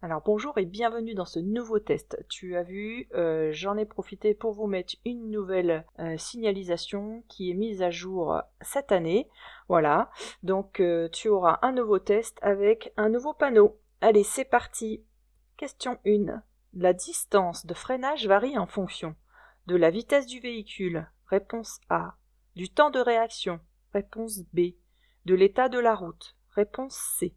Alors bonjour et bienvenue dans ce nouveau test. Tu as vu, j'en ai profité pour vous mettre une nouvelle signalisation qui est mise à jour cette année. Voilà, donc tu auras un nouveau test avec un nouveau panneau. Allez, c'est parti. Question 1. La distance de freinage varie en fonction de la vitesse du véhicule. Réponse A. Du temps de réaction. Réponse B. De l'état de la route. Réponse C.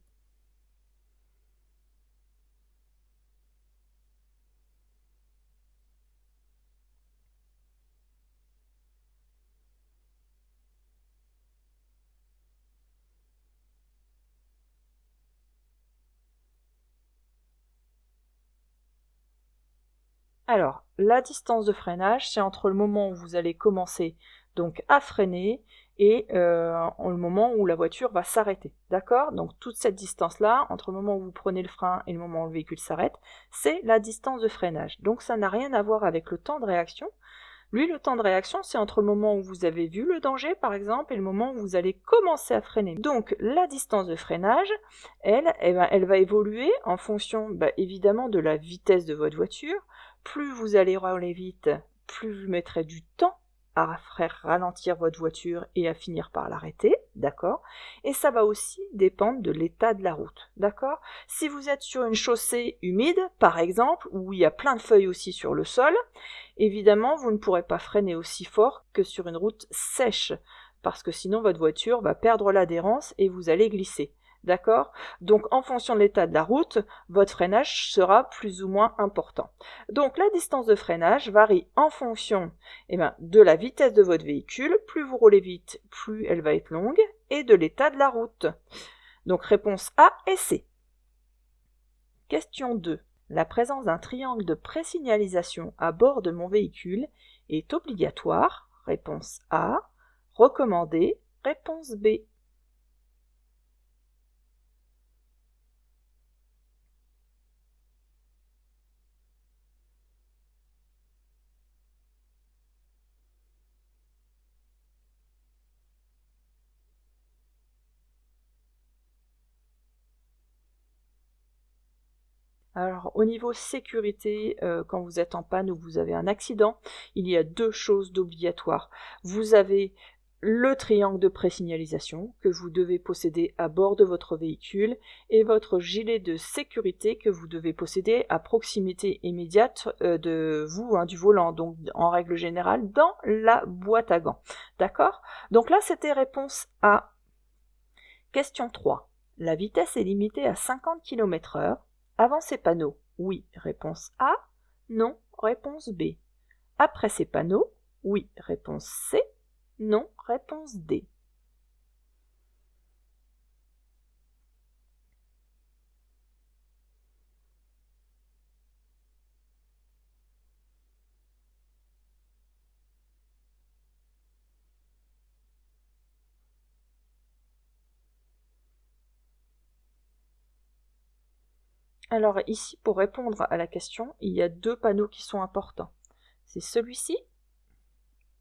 Alors, la distance de freinage, c'est entre le moment où vous allez commencer donc à freiner et le moment où la voiture va s'arrêter. D'accord? Donc toute cette distance-là, entre le moment où vous prenez le frein et le moment où le véhicule s'arrête, c'est la distance de freinage. Donc ça n'a rien à voir avec le temps de réaction. Lui, le temps de réaction, c'est entre le moment où vous avez vu le danger, par exemple, et le moment où vous allez commencer à freiner. Donc la distance de freinage, elle va évoluer en fonction évidemment de la vitesse de votre voiture. Plus vous allez rouler vite, plus vous mettrez du temps à faire ralentir votre voiture et à finir par l'arrêter, d'accord? Et ça va aussi dépendre de l'état de la route, d'accord? Si vous êtes sur une chaussée humide, par exemple, où il y a plein de feuilles aussi sur le sol, évidemment, vous ne pourrez pas freiner aussi fort que sur une route sèche, parce que sinon votre voiture va perdre l'adhérence et vous allez glisser. D'accord? Donc en fonction de l'état de la route, votre freinage sera plus ou moins important. Donc la distance de freinage varie en fonction de la vitesse de votre véhicule. Plus vous roulez vite, plus elle va être longue, et de l'état de la route. Donc réponse A et C. Question 2. La présence d'un triangle de présignalisation à bord de mon véhicule est obligatoire. Réponse A. Recommandée. Réponse B. Alors au niveau sécurité, quand vous êtes en panne ou que vous avez un accident, il y a deux choses d'obligatoires. Vous avez le triangle de présignalisation que vous devez posséder à bord de votre véhicule et votre gilet de sécurité que vous devez posséder à proximité immédiate de vous, du volant, donc en règle générale dans la boîte à gants. D'accord? Donc là c'était réponse A. Question 3. La vitesse est limitée à 50 km/h. Avant ces panneaux, oui, réponse A. Non, réponse B. Après ces panneaux, oui, réponse C. Non, réponse D. Alors ici, pour répondre à la question, il y a deux panneaux qui sont importants. C'est celui-ci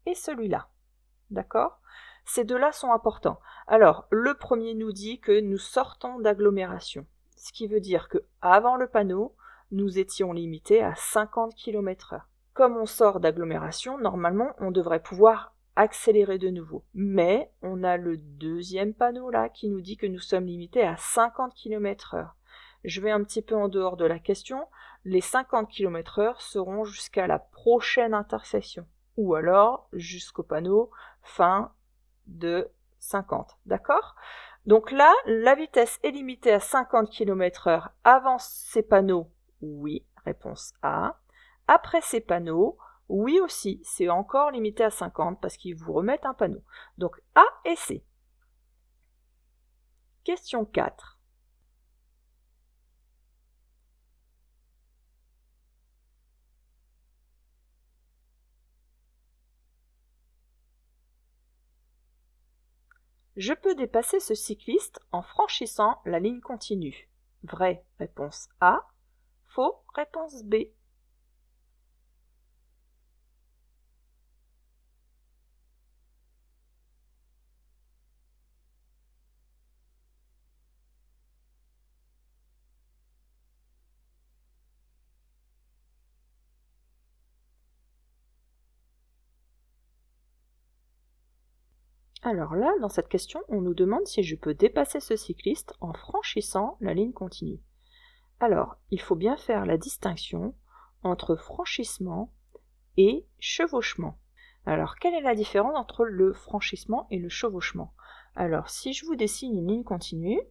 et celui-là. D'accord? Ces deux-là sont importants. Alors, le premier nous dit que nous sortons d'agglomération. Ce qui veut dire que avant le panneau, nous étions limités à 50 km/h. Comme on sort d'agglomération, normalement, on devrait pouvoir accélérer de nouveau. Mais on a le deuxième panneau là qui nous dit que nous sommes limités à 50 km/h. Je vais un petit peu en dehors de la question. Les 50 km/h seront jusqu'à la prochaine intersection. Ou alors jusqu'au panneau fin de 50. D'accord? Donc là, la vitesse est limitée à 50 km/h avant ces panneaux. Oui, réponse A. Après ces panneaux, oui aussi, c'est encore limité à 50 parce qu'ils vous remettent un panneau. Donc A et C. Question 4. Je peux dépasser ce cycliste en franchissant la ligne continue. Vrai, réponse A. Faux, réponse B. Alors là, dans cette question, on nous demande si je peux dépasser ce cycliste en franchissant la ligne continue. Alors, il faut bien faire la distinction entre franchissement et chevauchement. Alors, quelle est la différence entre le franchissement et le chevauchement? Alors, si je vous dessine une ligne continue,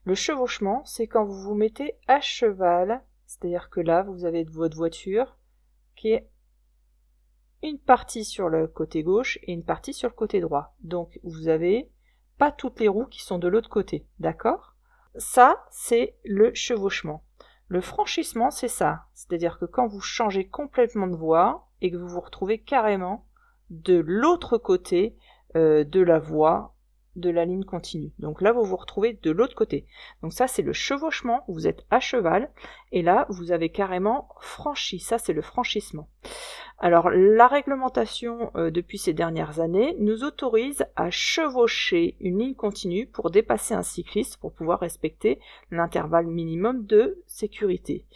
le chevauchement, c'est quand vous vous mettez à cheval, c'est-à-dire que là, vous avez votre voiture qui est une partie sur le côté gauche et une partie sur le côté droit. Donc, vous avez pas toutes les roues qui sont de l'autre côté, d'accord? Ça, c'est le chevauchement. Le franchissement, c'est ça. C'est-à-dire que quand vous changez complètement de voie et que vous vous retrouvez carrément de l'autre côté de la voie de la ligne continue. Donc là, vous vous retrouvez de l'autre côté. Donc ça, c'est le chevauchement. Vous êtes à cheval et là, vous avez carrément franchi. Ça, c'est le franchissement. Alors, la réglementation depuis ces dernières années nous autorise à chevaucher une ligne continue pour dépasser un cycliste pour pouvoir respecter l'intervalle minimum de sécurité.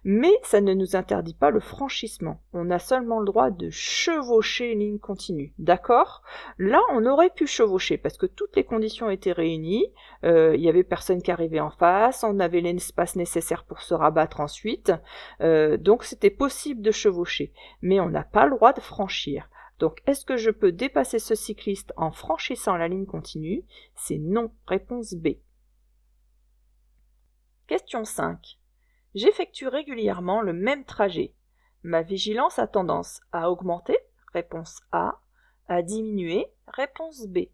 Mais ça ne nous interdit pas le franchissement. On a seulement le droit de chevaucher une ligne continue. D'accord? Là, on aurait pu chevaucher parce que toutes les conditions étaient réunies. Il y avait personne qui arrivait en face. On avait l'espace nécessaire pour se rabattre ensuite. Donc, c'était possible de chevaucher. Mais on n'a pas le droit de franchir. Donc, est-ce que je peux dépasser ce cycliste en franchissant la ligne continue? C'est non. Réponse B. Question 5. J'effectue régulièrement le même trajet. Ma vigilance a tendance à augmenter, réponse A, à diminuer, réponse B.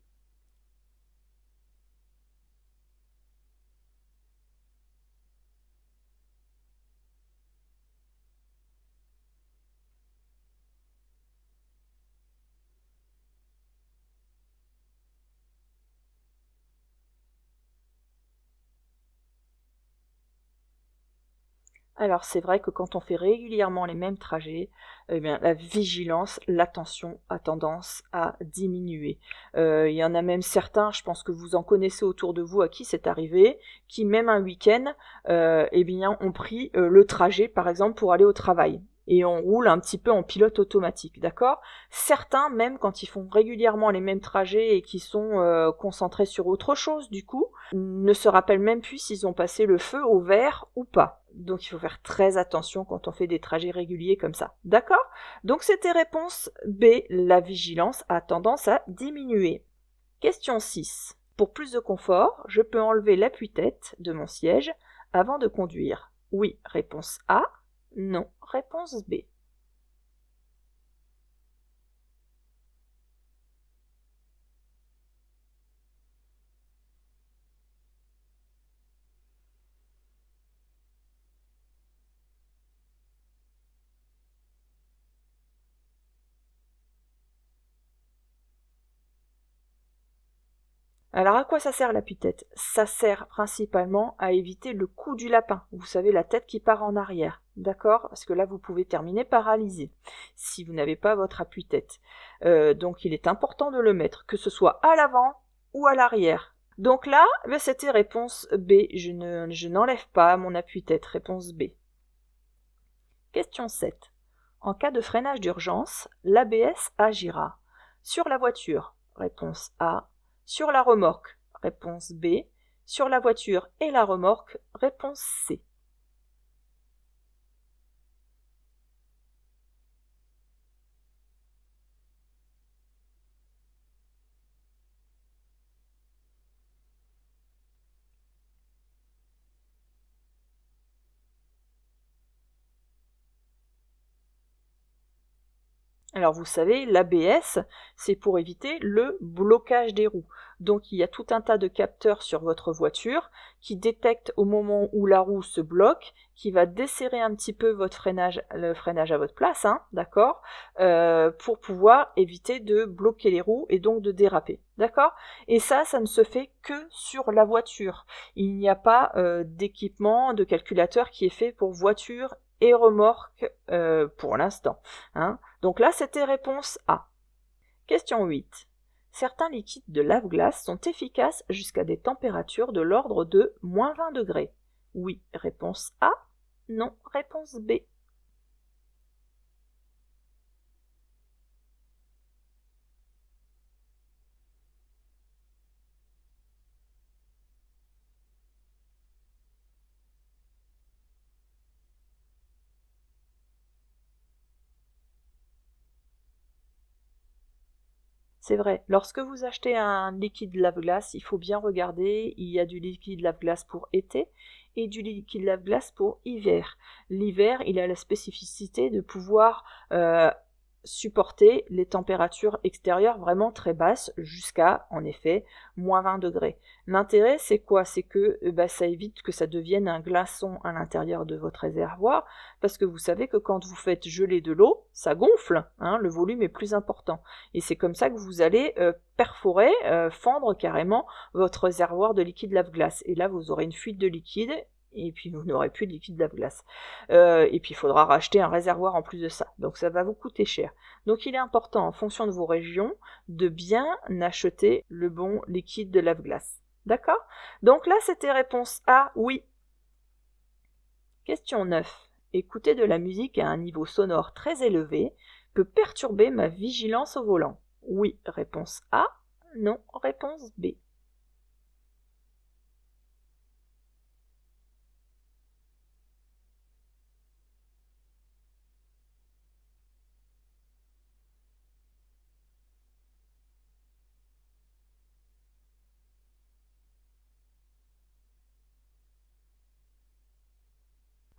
Alors c'est vrai que quand on fait régulièrement les mêmes trajets, eh bien, la vigilance, l'attention a tendance à diminuer. Il y en a même certains, je pense que vous en connaissez autour de vous à qui c'est arrivé, qui même un week-end, eh bien, ont pris le trajet par exemple pour aller au travail. Et on roule un petit peu en pilote automatique, d'accord? Certains, même quand ils font régulièrement les mêmes trajets et qui sont concentrés sur autre chose, du coup, ne se rappellent même plus s'ils ont passé le feu au vert ou pas. Donc il faut faire très attention quand on fait des trajets réguliers comme ça. D'accord? Donc c'était réponse B, la vigilance a tendance à diminuer. Question 6. Pour plus de confort, je peux enlever l'appui-tête de mon siège avant de conduire. Oui, réponse A. Non, réponse B. Alors à quoi ça sert l'appui-tête? Ça sert principalement à éviter le coup du lapin. Vous savez, la tête qui part en arrière. D'accord? Parce que là, vous pouvez terminer paralysé si vous n'avez pas votre appui-tête. Donc il est important de le mettre, que ce soit à l'avant ou à l'arrière. Donc là, c'était réponse B. Je n'enlève pas mon appui-tête. Réponse B. Question 7. En cas de freinage d'urgence, l'ABS agira sur la voiture. Réponse A. Sur la remorque. Réponse B. Sur la voiture et la remorque. Réponse C. Alors vous savez, l'ABS, c'est pour éviter le blocage des roues. Donc il y a tout un tas de capteurs sur votre voiture qui détectent au moment où la roue se bloque, qui va desserrer un petit peu votre freinage, le freinage à votre place, hein, d'accord, pour pouvoir éviter de bloquer les roues et donc de déraper, d'accord. Et ça ne se fait que sur la voiture. Il n'y a pas d'équipement, de calculateur qui est fait pour voiture et remorque pour l'instant, hein. Donc là, c'était réponse A. Question 8. Certains liquides de lave-glace sont efficaces jusqu'à des températures de l'ordre de moins 20 degrés. Oui, réponse A. Non, réponse B. c'est vrai. Lorsque vous achetez un liquide lave-glace, il faut bien regarder, il y a du liquide lave-glace pour été et du liquide lave-glace pour hiver. L'hiver, il a la spécificité de pouvoir supporter les températures extérieures vraiment très basses jusqu'à, en effet, moins 20 degrés. L'intérêt, c'est quoi? C'est que ça évite que ça devienne un glaçon à l'intérieur de votre réservoir, parce que vous savez que quand vous faites geler de l'eau, ça gonfle, hein, le volume est plus important. Et c'est comme ça que vous allez perforer, fendre carrément votre réservoir de liquide lave-glace. Et là, vous aurez une fuite de liquide, et puis vous n'aurez plus de liquide lave-glace. Et puis il faudra racheter un réservoir en plus de ça. Donc ça va vous coûter cher. Donc il est important, en fonction de vos régions, de bien acheter le bon liquide de lave-glace. D'accord? Donc là, c'était réponse A, oui. Question 9. Écouter de la musique à un niveau sonore très élevé peut perturber ma vigilance au volant. Oui, réponse A. Non, réponse B.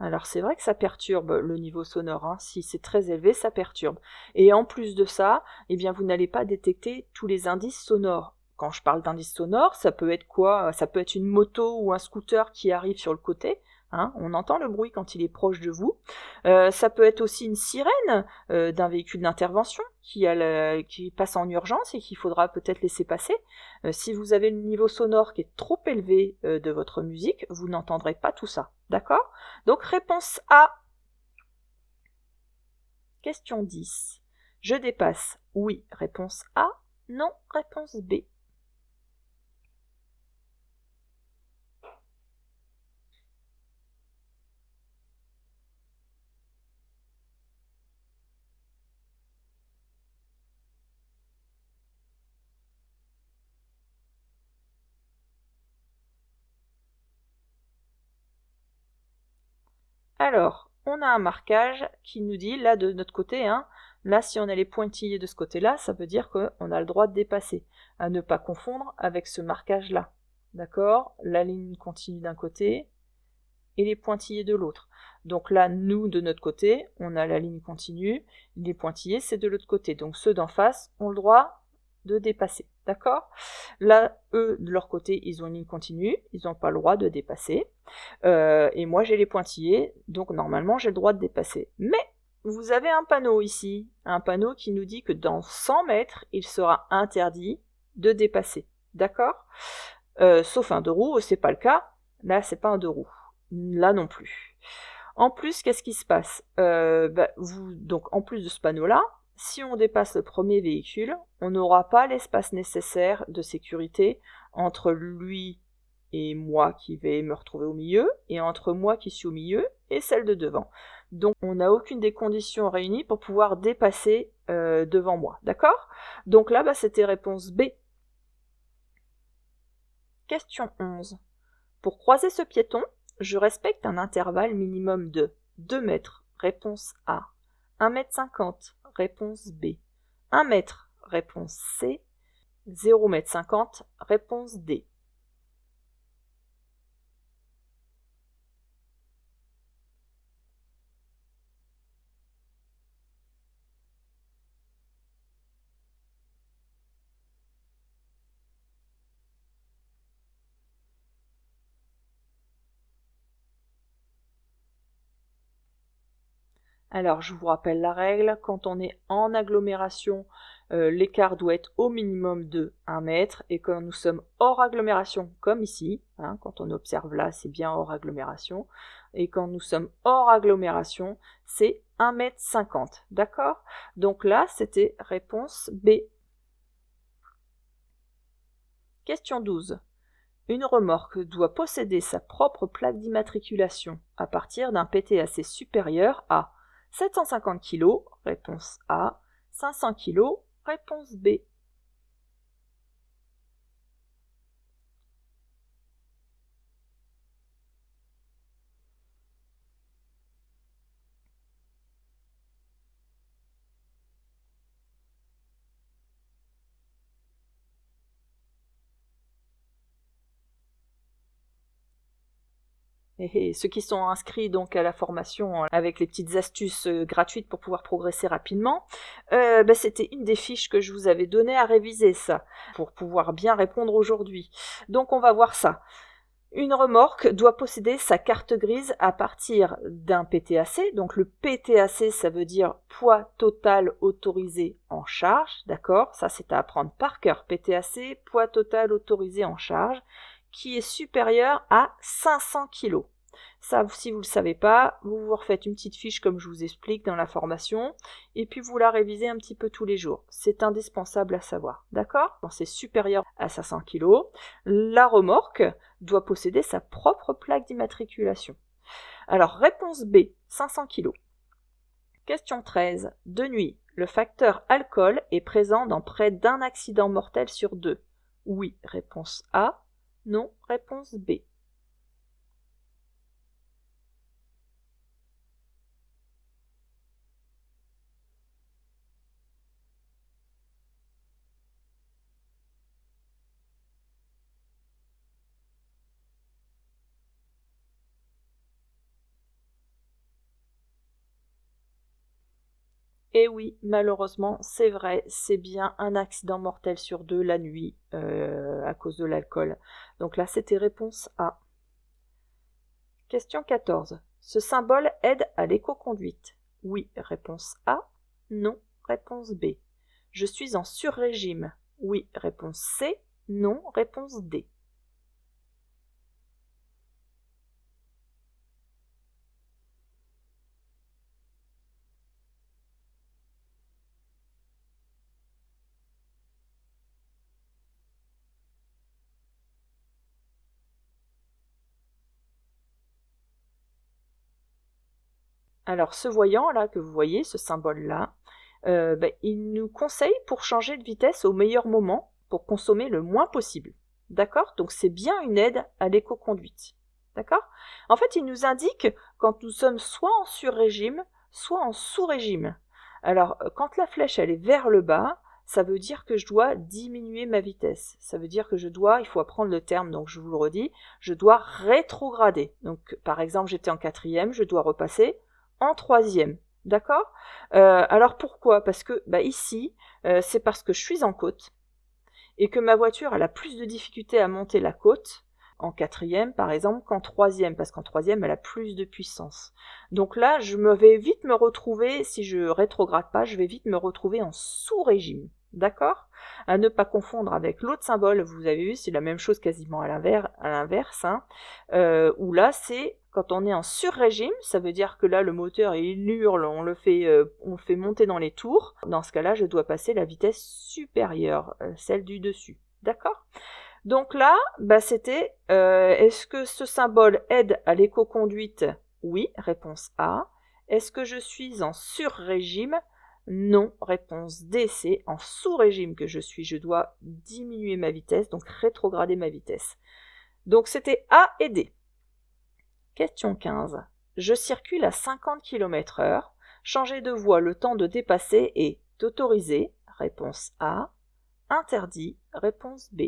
Alors c'est vrai que ça perturbe le niveau sonore, hein. Si c'est très élevé, ça perturbe. Et en plus de ça, eh bien vous n'allez pas détecter tous les indices sonores. Quand je parle d'indices sonores, ça peut être quoi? Ça peut être une moto ou un scooter qui arrive sur le côté, hein. On entend le bruit quand il est proche de vous. Ça peut être aussi une sirène d'un véhicule d'intervention qui passe en urgence et qu'il faudra peut-être laisser passer. Si vous avez le niveau sonore qui est trop élevé de votre musique, vous n'entendrez pas tout ça. D'accord? Donc réponse A. Question 10. Je dépasse. Oui, réponse A. Non, réponse B. Alors, on a un marquage qui nous dit, là de notre côté, hein, là si on a les pointillés de ce côté-là, ça veut dire qu'on a le droit de dépasser. À ne pas confondre avec ce marquage-là. D'accord? La ligne continue d'un côté et les pointillés de l'autre. Donc là, nous, de notre côté, on a la ligne continue, les pointillés, c'est de l'autre côté. Donc ceux d'en face ont le droit de dépasser. D'accord? Là, eux, de leur côté, ils ont une ligne continue, ils n'ont pas le droit de dépasser. Et moi, j'ai les pointillés, donc normalement, j'ai le droit de dépasser. Mais vous avez un panneau ici, un panneau qui nous dit que dans 100 mètres, il sera interdit de dépasser. D'accord? Sauf un deux roues, c'est pas le cas. Là, c'est pas un deux roues. Là non plus. En plus, qu'est-ce qui se passe? Donc, en plus de ce panneau-là, si on dépasse le premier véhicule, on n'aura pas l'espace nécessaire de sécurité entre lui et moi qui vais me retrouver au milieu, et entre moi qui suis au milieu et celle de devant. Donc on n'a aucune des conditions réunies pour pouvoir dépasser devant moi. D'accord? Donc là, c'était réponse B. Question 11. Pour croiser ce piéton, je respecte un intervalle minimum de 2 mètres, réponse A. 1,50 m, réponse B. 1 mètre, réponse C. 0,50 m, réponse D. Alors, je vous rappelle la règle, quand on est en agglomération, l'écart doit être au minimum de 1 mètre, et quand nous sommes hors agglomération, comme ici, hein, quand on observe là, c'est bien hors agglomération, et quand nous sommes hors agglomération, c'est 1,50 m, d'accord? Donc là, c'était réponse B. Question 12. Une remorque doit posséder sa propre plaque d'immatriculation à partir d'un PTAC supérieur à 750 kg, réponse A, 500 kg, réponse B. Et ceux qui sont inscrits donc à la formation avec les petites astuces gratuites pour pouvoir progresser rapidement, c'était une des fiches que je vous avais données à réviser, ça, pour pouvoir bien répondre aujourd'hui. Donc on va voir ça. Une remorque doit posséder sa carte grise à partir d'un PTAC. Donc le PTAC, ça veut dire poids total autorisé en charge, d'accord? Ça, c'est à apprendre par cœur. PTAC, poids total autorisé en charge, qui est supérieur à 500 kg. Ça, si vous ne le savez pas, vous vous refaites une petite fiche comme je vous explique dans la formation, et puis vous la révisez un petit peu tous les jours. C'est indispensable à savoir, d'accord? Quand c'est supérieur à 500 kg, la remorque doit posséder sa propre plaque d'immatriculation. Alors, réponse B, 500 kg. Question 13. De nuit, le facteur alcool est présent dans près d'un accident mortel sur 2. Oui, réponse A. Non, réponse B. Et oui, malheureusement, c'est vrai, c'est bien un accident mortel sur 2 la nuit à cause de l'alcool. Donc là, c'était réponse A. Question 14. Ce symbole aide à l'éco-conduite. Oui, réponse A. Non, réponse B. Je suis en sur-régime. Oui, réponse C. Non, réponse D. Alors ce voyant là que vous voyez, ce symbole là, il nous conseille pour changer de vitesse au meilleur moment pour consommer le moins possible. D'accord? Donc c'est bien une aide à l'éco-conduite. D'accord? En fait, il nous indique quand nous sommes soit en sur-régime, soit en sous-régime. Alors quand la flèche elle est vers le bas, ça veut dire que je dois diminuer ma vitesse. Ça veut dire que il faut apprendre le terme, donc je vous le redis, je dois rétrograder. Donc par exemple, j'étais en 4e, je dois repasser en 3e. D'accord? Alors pourquoi? Parce que ici, c'est parce que je suis en côte et que ma voiture elle a plus de difficulté à monter la côte en 4e par exemple qu'en 3e, parce qu'en 3e elle a plus de puissance. Donc là, je vais vite me retrouver, si je rétrograde pas, je vais vite me retrouver en sous-régime. D'accord? À ne pas confondre avec l'autre symbole, vous avez vu, c'est la même chose quasiment à l'inverse, hein, où là c'est quand on est en sur-régime, ça veut dire que là le moteur il hurle, on le fait monter dans les tours. Dans ce cas-là, je dois passer la vitesse supérieure, celle du dessus. D'accord? Donc là, c'était est-ce que ce symbole aide à l'éco-conduite? Oui, réponse A. Est-ce que je suis en sur-régime? Non, réponse D, c'est en sous-régime que je suis. Je dois diminuer ma vitesse, donc rétrograder ma vitesse. Donc c'était A et D. Question 15. Je circule à 50 km/h. Changer de voie le temps de dépasser est autorisé. Réponse A. Interdit. Réponse B.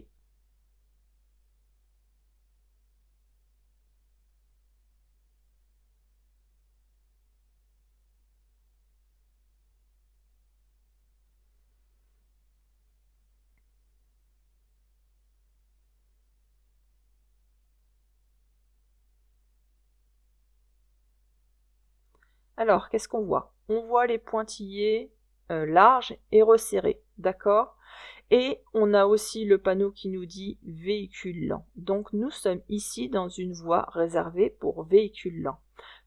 Alors, qu'est-ce qu'on voit? On voit les pointillés larges et resserrés, d'accord? Et on a aussi le panneau qui nous dit véhicule lent. Donc nous sommes ici dans une voie réservée pour véhicules lents.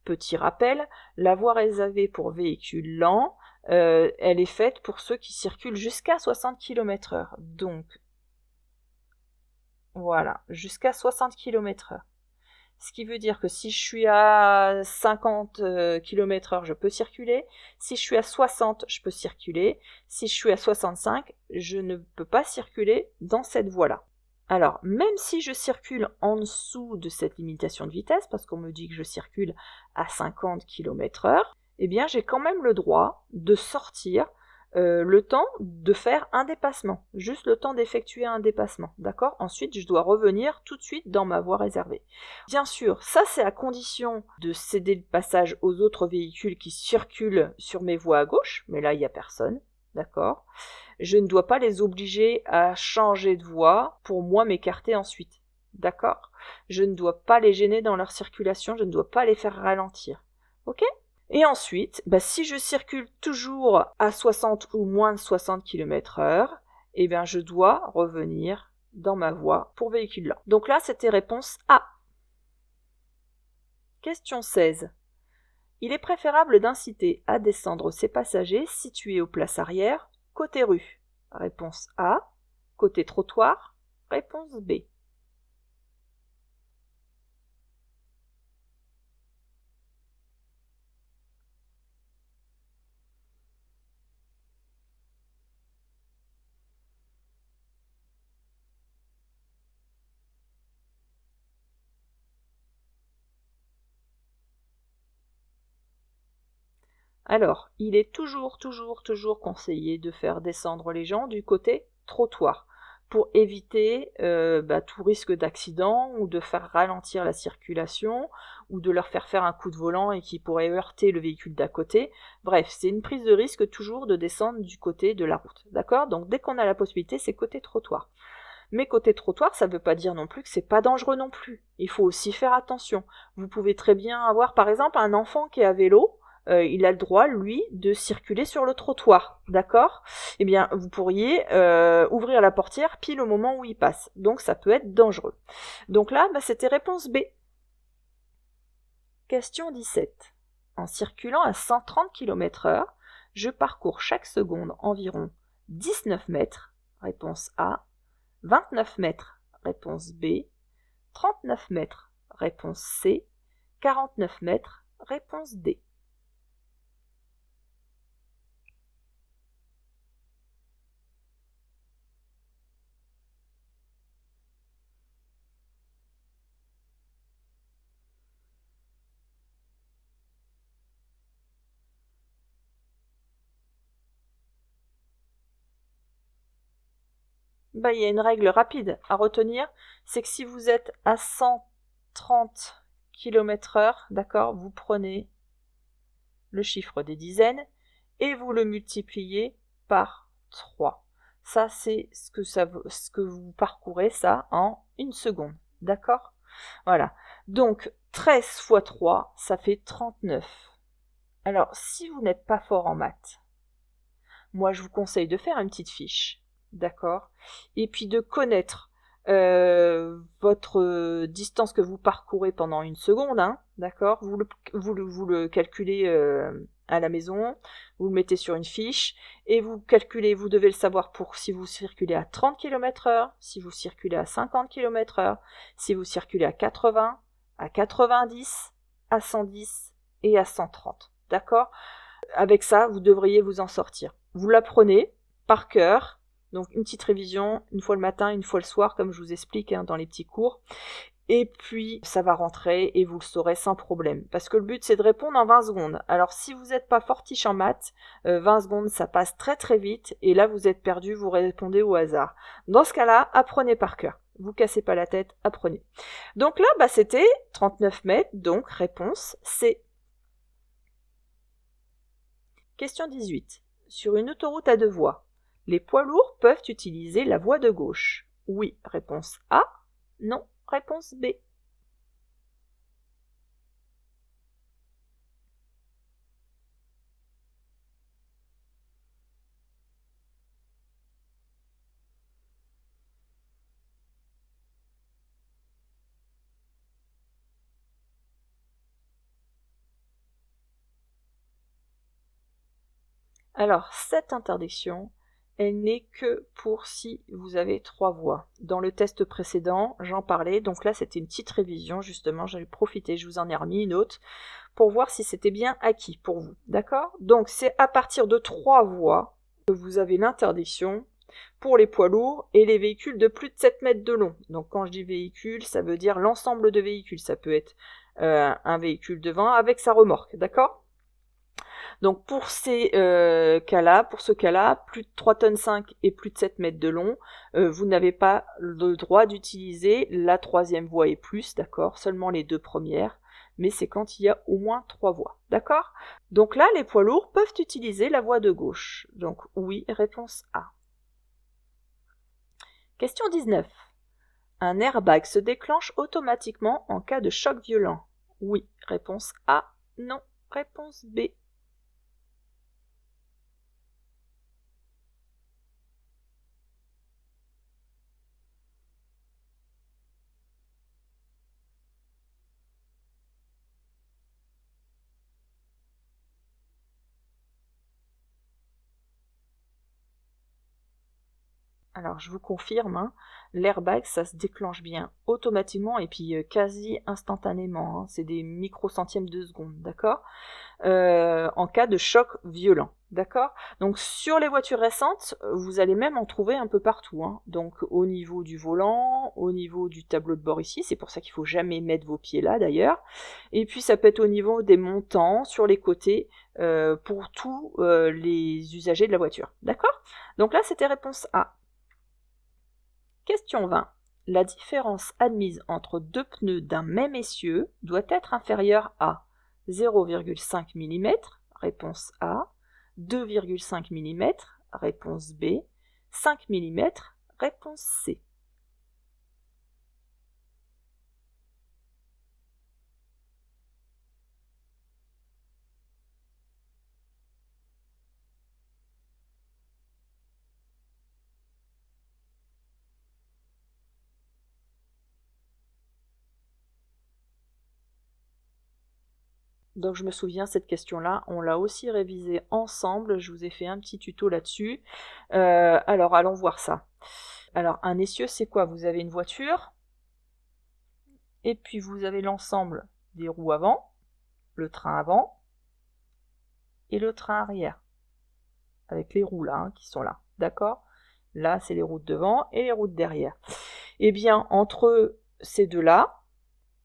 Petit rappel, la voie réservée pour véhicules lents, elle est faite pour ceux qui circulent jusqu'à 60 km/h. Donc voilà, jusqu'à 60 km/h. Ce qui veut dire que si je suis à 50 km/h, je peux circuler. Si je suis à 60, je peux circuler. Si je suis à 65, je ne peux pas circuler dans cette voie-là. Alors, même si je circule en dessous de cette limitation de vitesse, parce qu'on me dit que je circule à 50 km/h, eh bien, j'ai quand même le droit de sortir le temps de faire un dépassement, juste le temps d'effectuer un dépassement, d'accord? Ensuite, je dois revenir tout de suite dans ma voie réservée. Bien sûr, ça c'est à condition de céder le passage aux autres véhicules qui circulent sur mes voies à gauche, mais là il n'y a personne, d'accord? Je ne dois pas les obliger à changer de voie pour moi m'écarter ensuite, d'accord? Je ne dois pas les gêner dans leur circulation, je ne dois pas les faire ralentir, ok? Et ensuite, si je circule toujours à 60 ou moins de 60 km/h, eh bien je dois revenir dans ma voie pour véhicule lent. Donc là, c'était réponse A. Question 16. Il est préférable d'inciter à descendre ces passagers situés aux places arrière, côté rue. Réponse A. Côté trottoir. Réponse B. Alors, il est toujours conseillé de faire descendre les gens du côté trottoir pour éviter tout risque d'accident ou de faire ralentir la circulation ou de leur faire un coup de volant et qui pourrait heurter le véhicule d'à côté. Bref, c'est une prise de risque toujours de descendre du côté de la route, d'accord? Donc dès qu'on a la possibilité, c'est côté trottoir. Mais côté trottoir, ça ne veut pas dire non plus que c'est pas dangereux non plus. Il faut aussi faire attention. Vous pouvez très bien avoir par exemple un enfant qui est à vélo, il a le droit, lui, de circuler sur le trottoir, d'accord? Eh bien, vous pourriez ouvrir la portière pile au moment où il passe. Donc, ça peut être dangereux. Donc là, c'était réponse B. Question 17. En circulant à 130 km/h, je parcours chaque seconde environ 19 mètres, réponse A, 29 mètres, réponse B, 39 mètres, réponse C, 49 mètres, réponse D. Il y a une règle rapide à retenir, c'est que si vous êtes à 130 km/h, d'accord, vous prenez le chiffre des dizaines et vous le multipliez par 3. Ça, c'est ce que vous parcourez, ça, en une seconde, d'accord? Voilà. Donc, 13 fois 3, ça fait 39. Alors, si vous n'êtes pas fort en maths, moi, je vous conseille de faire une petite fiche, d'accord? Et puis de connaître votre distance que vous parcourez pendant une seconde, hein, d'accord? Vous le calculez à la maison, vous le mettez sur une fiche, et vous calculez, vous devez le savoir pour si vous circulez à 30 km/h, si vous circulez à 50 km/h, si vous circulez à 80, à 90, à 110 et à 130, d'accord? Avec ça, vous devriez vous en sortir. Vous l'apprenez par cœur, donc une petite révision, une fois le matin, une fois le soir, comme je vous explique dans les petits cours. Et puis, ça va rentrer et vous le saurez sans problème. Parce que le but, c'est de répondre en 20 secondes. Alors, si vous n'êtes pas fortiche en maths, 20 secondes, ça passe très très vite. Et là, vous êtes perdu, vous répondez au hasard. Dans ce cas-là, apprenez par cœur. Vous cassez pas la tête, apprenez. Donc là, c'était 39 mètres, donc réponse C. Question 18. Sur une autoroute à deux voies, les poids lourds peuvent utiliser la voie de gauche. Oui, réponse A. Non, réponse B. Alors, cette interdiction, elle n'est que pour si vous avez 3 voies. Dans le test précédent, j'en parlais, donc là c'était une petite révision, justement, j'avais profité, je vous en ai remis une autre, pour voir si c'était bien acquis pour vous, d'accord? Donc c'est à partir de 3 voies que vous avez l'interdiction pour les poids lourds et les véhicules de plus de 7 mètres de long. Donc quand je dis véhicule, ça veut dire l'ensemble de véhicules, ça peut être un véhicule devant avec sa remorque, d'accord? Donc pour ce cas-là, plus de 3 tonnes 5 et plus de 7 mètres de long, vous n'avez pas le droit d'utiliser la troisième voie et plus, d'accord, seulement les 2 premières, mais c'est quand il y a au moins 3 voies, d'accord. Donc là, les poids lourds peuvent utiliser la voie de gauche. Donc oui, réponse A. Question 19. Un airbag se déclenche automatiquement en cas de choc violent. Oui, réponse A. Non, réponse B. Alors je vous confirme, hein, l'airbag ça se déclenche bien automatiquement et puis quasi instantanément, hein, c'est des microcentièmes de seconde, d'accord, en cas de choc violent, d'accord. Donc sur les voitures récentes, vous allez même en trouver un peu partout, hein. Donc au niveau du volant, au niveau du tableau de bord ici, c'est pour ça qu'il faut jamais mettre vos pieds là d'ailleurs, et puis ça peut être au niveau des montants, sur les côtés, pour tous les usagers de la voiture, d'accord. Donc là c'était réponse A. Question 20. La différence admise entre deux pneus d'un même essieu doit être inférieure à 0,5 mm, réponse A, 2,5 mm, réponse B, 5 mm, réponse C. Donc je me souviens, cette question-là, on l'a aussi révisée ensemble, je vous ai fait un petit tuto là-dessus. Alors allons voir ça. Alors un essieu, c'est quoi? Vous avez une voiture, et puis vous avez l'ensemble des roues avant, le train avant, et le train arrière, avec les roues là, hein, qui sont là, d'accord? Là, c'est les roues de devant et les roues de derrière. Eh bien, entre ces deux-là,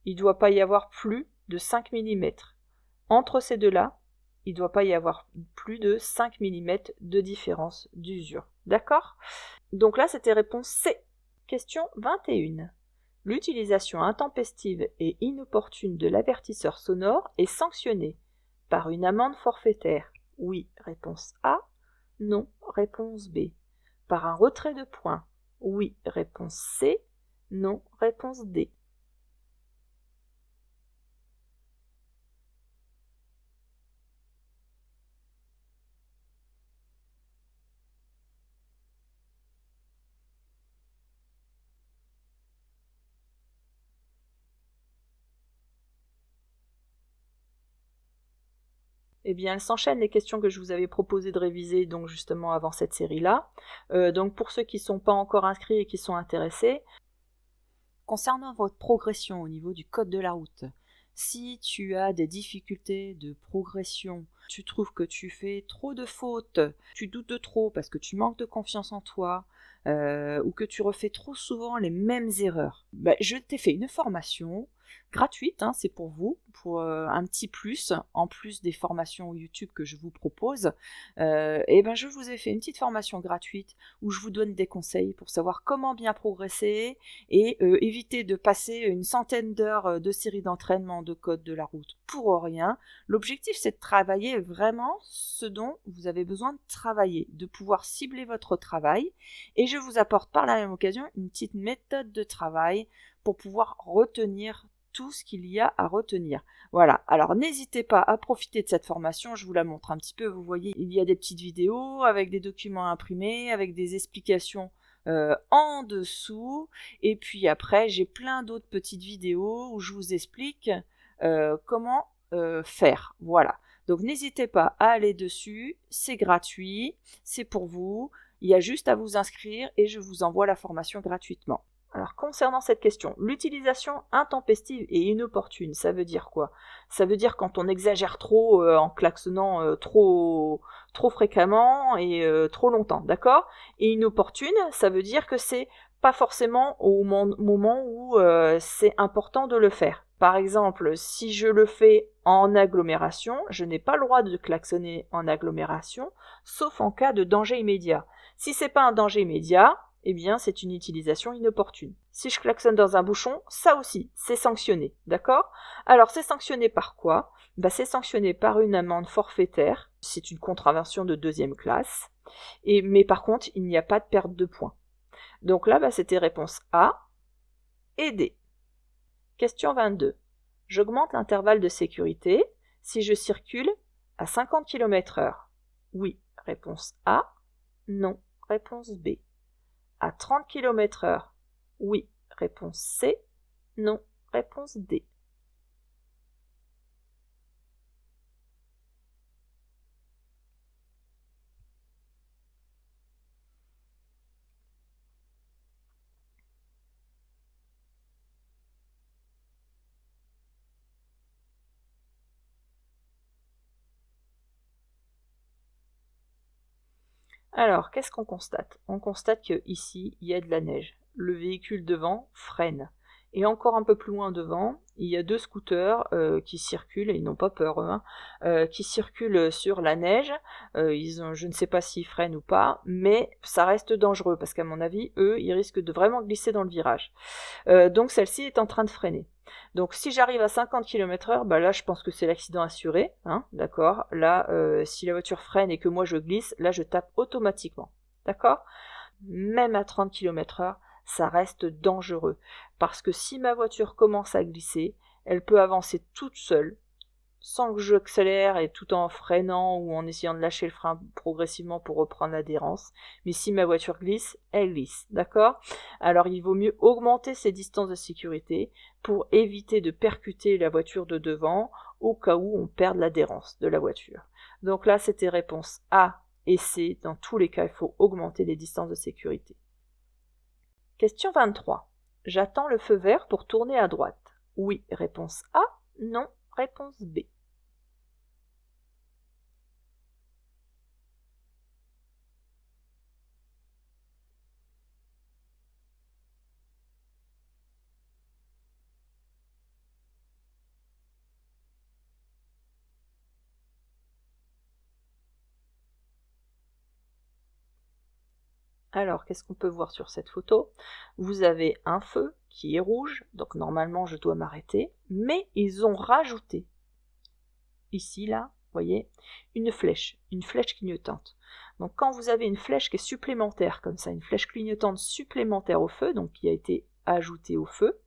il ne doit pas y avoir plus de 5 mm. Entre ces deux-là, il ne doit pas y avoir plus de 5 mm de différence d'usure. D'accord? Donc là, c'était réponse C. Question 21. L'utilisation intempestive et inopportune de l'avertisseur sonore est sanctionnée par une amende forfaitaire. Oui, réponse A. Non, réponse B. Par un retrait de points. Oui, réponse C. Non, réponse D. Eh bien, elles s'enchaînent les questions que je vous avais proposé de réviser donc justement avant cette série-là. Donc pour ceux qui ne sont pas encore inscrits et qui sont intéressés, concernant votre progression au niveau du code de la route, si tu as des difficultés de progression, tu trouves que tu fais trop de fautes, tu doutes de trop parce que tu manques de confiance en toi, ou que tu refais trop souvent les mêmes erreurs, je t'ai fait une formation gratuite, hein, c'est pour vous, pour un petit plus, en plus des formations YouTube que je vous propose. Je vous ai fait une petite formation gratuite où je vous donne des conseils pour savoir comment bien progresser et éviter de passer une centaine d'heures de séries d'entraînement de code de la route pour rien. L'objectif, c'est de travailler vraiment ce dont vous avez besoin de travailler, de pouvoir cibler votre travail, et je vous apporte par la même occasion une petite méthode de travail pour pouvoir retenir tout ce qu'il y a à retenir. Voilà, alors n'hésitez pas à profiter de cette formation, je vous la montre un petit peu, vous voyez, il y a des petites vidéos avec des documents imprimés, avec des explications en dessous, et puis après j'ai plein d'autres petites vidéos où je vous explique comment faire, voilà. Donc n'hésitez pas à aller dessus, c'est gratuit, c'est pour vous, il y a juste à vous inscrire et je vous envoie la formation gratuitement. Alors concernant cette question, l'utilisation intempestive et inopportune, ça veut dire quoi? Ça veut dire quand on exagère trop en klaxonnant trop fréquemment et trop longtemps, d'accord? Et inopportune, ça veut dire que c'est pas forcément au moment où c'est important de le faire. Par exemple, si je le fais en agglomération, je n'ai pas le droit de klaxonner en agglomération, sauf en cas de danger immédiat. Si c'est pas un danger immédiat, eh bien c'est une utilisation inopportune. Si je klaxonne dans un bouchon, ça aussi, c'est sanctionné, d'accord? Alors c'est sanctionné par quoi? C'est sanctionné par une amende forfaitaire, c'est une contravention de 2e classe, mais par contre, il n'y a pas de perte de points. Donc là, c'était réponse A et D. Question 22. J'augmente l'intervalle de sécurité si je circule à 50 km/h. Oui, réponse A. Non, réponse B. À 30 km/h. Oui, réponse C. Non, réponse D. Alors, qu'est-ce qu'on constate? On constate qu'ici, il y a de la neige. Le véhicule devant freine. Et encore un peu plus loin devant, il y a 2 scooters qui circulent, et ils n'ont pas peur, qui circulent sur la neige. Je ne sais pas s'ils freinent ou pas, mais ça reste dangereux, parce qu'à mon avis, eux, ils risquent de vraiment glisser dans le virage. Donc celle-ci est en train de freiner. Donc si j'arrive à 50 km/h, là je pense que c'est l'accident assuré, d'accord. Là, si la voiture freine et que moi je glisse, là je tape automatiquement, d'accord. Même à 30 km/h, ça reste dangereux, parce que si ma voiture commence à glisser, elle peut avancer toute seule, sans que j'accélère et tout en freinant ou en essayant de lâcher le frein progressivement pour reprendre l'adhérence. Mais si ma voiture glisse, elle glisse, d'accord? Alors il vaut mieux augmenter ces distances de sécurité pour éviter de percuter la voiture de devant au cas où on perd l'adhérence de la voiture. Donc là, c'était réponse A et C. Dans tous les cas, il faut augmenter les distances de sécurité. Question 23. J'attends le feu vert pour tourner à droite. Oui, réponse A. Non, réponse B. Alors, qu'est-ce qu'on peut voir sur cette photo? Vous avez un feu qui est rouge, donc normalement je dois m'arrêter, mais ils ont rajouté, ici, là, vous voyez, une flèche clignotante. Donc quand vous avez une flèche qui est supplémentaire, comme ça, une flèche clignotante supplémentaire au feu, donc qui a été ajoutée au feu,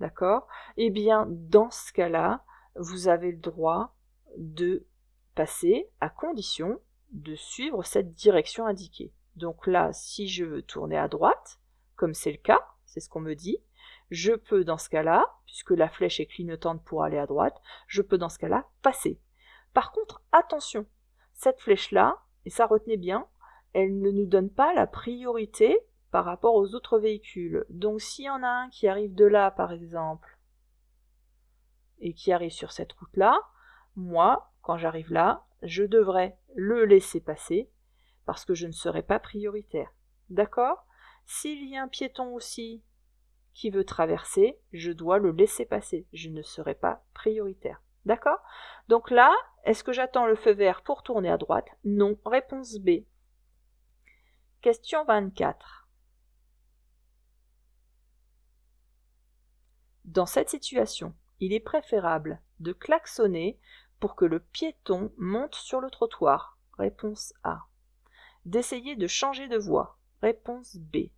d'accord? Eh bien, dans ce cas-là, vous avez le droit de passer à condition de suivre cette direction indiquée. Donc là, si je veux tourner à droite, comme c'est le cas, c'est ce qu'on me dit, je peux dans ce cas-là, puisque la flèche est clignotante pour aller à droite, je peux dans ce cas-là passer. Par contre, attention, cette flèche-là, et ça retenez bien, elle ne nous donne pas la priorité par rapport aux autres véhicules. Donc s'il y en a un qui arrive de là, par exemple, et qui arrive sur cette route-là, moi, quand j'arrive là, je devrais le laisser passer, parce que je ne serai pas prioritaire. D'accord? S'il y a un piéton aussi qui veut traverser, je dois le laisser passer. Je ne serai pas prioritaire. D'accord? Donc là, est-ce que j'attends le feu vert pour tourner à droite? Non. Réponse B. Question 24. Dans cette situation, il est préférable de klaxonner pour que le piéton monte sur le trottoir. Réponse A. D'essayer de changer de voie. Réponse B.